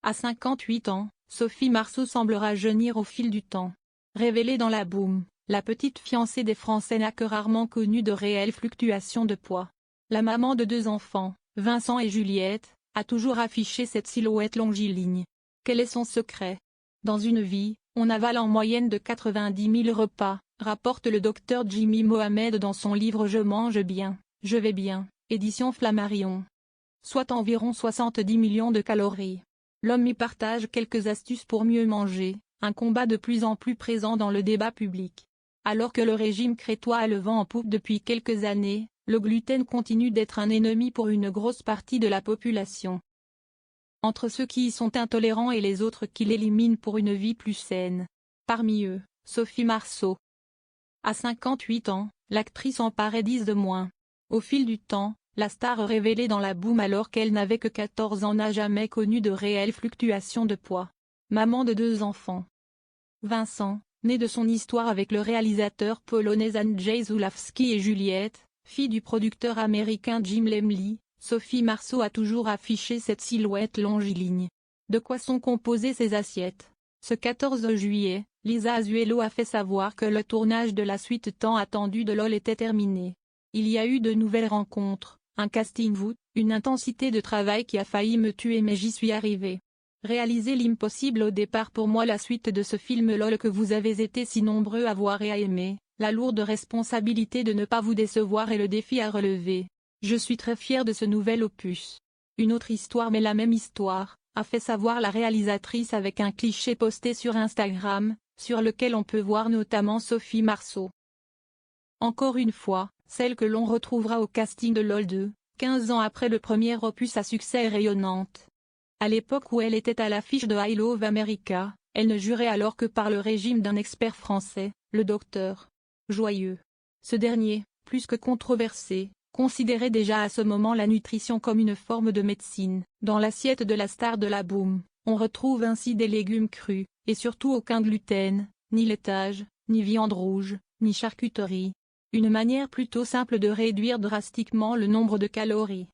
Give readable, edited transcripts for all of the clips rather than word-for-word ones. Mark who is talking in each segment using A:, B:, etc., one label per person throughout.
A: À 58 ans, Sophie Marceau semble rajeunir au fil du temps. Révélée dans la boum, la petite fiancée des Français n'a que rarement connu de réelles fluctuations de poids. La maman de 2 enfants, Vincent et Juliette, a toujours affiché cette silhouette longiligne. Quel est son secret? Dans une vie, on avale en moyenne de 90 000 repas, rapporte le docteur Jimmy Mohamed dans son livre Je mange bien, je vais bien, édition Flammarion. Soit environ 70 millions de calories. L'homme y partage quelques astuces pour mieux manger, un combat de plus en plus présent dans le débat public. Alors que le régime crétois a le vent en poupe depuis quelques années, le gluten continue d'être un ennemi pour une grosse partie de la population. Entre ceux qui y sont intolérants et les autres qui l'éliminent pour une vie plus saine. Parmi eux, Sophie Marceau. À 58 ans, l'actrice en paraît 10 de moins. Au fil du temps, la star révélée dans la boum alors qu'elle n'avait que 14 ans n'a jamais connu de réelles fluctuations de poids. Maman de 2 enfants. Vincent, né de son histoire avec le réalisateur polonais Andrzej Zulawski et Juliette, fille du producteur américain Jim Lemley, Sophie Marceau a toujours affiché cette silhouette longiligne. De quoi sont composées ces assiettes? Ce 14 juillet, Lisa Azuelo a fait savoir que le tournage de la suite tant attendue de LOL était terminé. Il y a eu de nouvelles rencontres, un casting voûte, une intensité de travail qui a failli me tuer mais j'y suis arrivée. Réaliser l'impossible au départ pour moi la suite de ce film LOL que vous avez été si nombreux à voir et à aimer, la lourde responsabilité de ne pas vous décevoir et le défi à relever. Je suis très fière de ce nouvel opus. Une autre histoire mais la même histoire, a fait savoir la réalisatrice avec un cliché posté sur Instagram, sur lequel on peut voir notamment Sophie Marceau. Encore une fois, celle que l'on retrouvera au casting de LOL 2, 15 ans après le premier opus à succès rayonnante. À l'époque où elle était à l'affiche de I Love America, elle ne jurait alors que par le régime d'un expert français, le docteur Joyeux. Ce dernier, plus que controversé, considérait déjà à ce moment la nutrition comme une forme de médecine. Dans l'assiette de la star de la boum, on retrouve ainsi des légumes crus, et surtout aucun gluten, ni laitage, ni viande rouge, ni charcuterie. Une manière plutôt simple de réduire drastiquement le nombre de calories.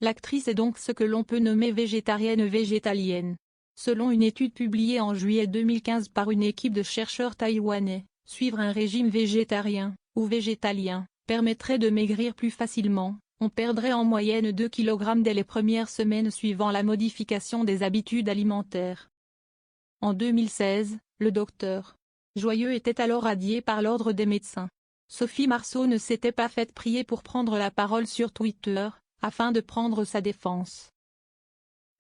A: L'actrice est donc ce que l'on peut nommer végétarienne-végétalienne. Selon une étude publiée en juillet 2015 par une équipe de chercheurs taïwanais, suivre un régime végétarien, ou végétalien, permettrait de maigrir plus facilement. On perdrait en moyenne 2 kg dès les premières semaines suivant la modification des habitudes alimentaires. En 2016, le docteur Joyeux était alors radié par l'ordre des médecins. Sophie Marceau ne s'était pas faite prier pour prendre la parole sur Twitter, afin de prendre sa défense.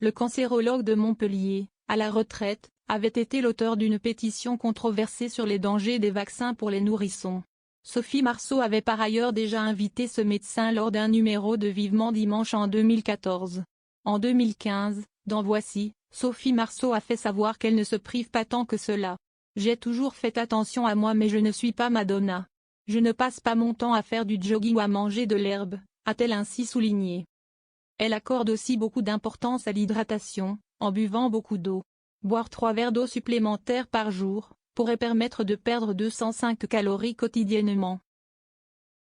A: Le cancérologue de Montpellier, à la retraite, avait été l'auteur d'une pétition controversée sur les dangers des vaccins pour les nourrissons. Sophie Marceau avait par ailleurs déjà invité ce médecin lors d'un numéro de Vivement Dimanche en 2014. En 2015, dans Voici, Sophie Marceau a fait savoir qu'elle ne se prive pas tant que cela. « J'ai toujours fait attention à moi mais je ne suis pas Madonna. Je ne passe pas mon temps à faire du jogging ou à manger de l'herbe », a-t-elle ainsi souligné. Elle accorde aussi beaucoup d'importance à l'hydratation, en buvant beaucoup d'eau. Boire 3 verres d'eau supplémentaires par jour pourrait permettre de perdre 205 calories quotidiennement.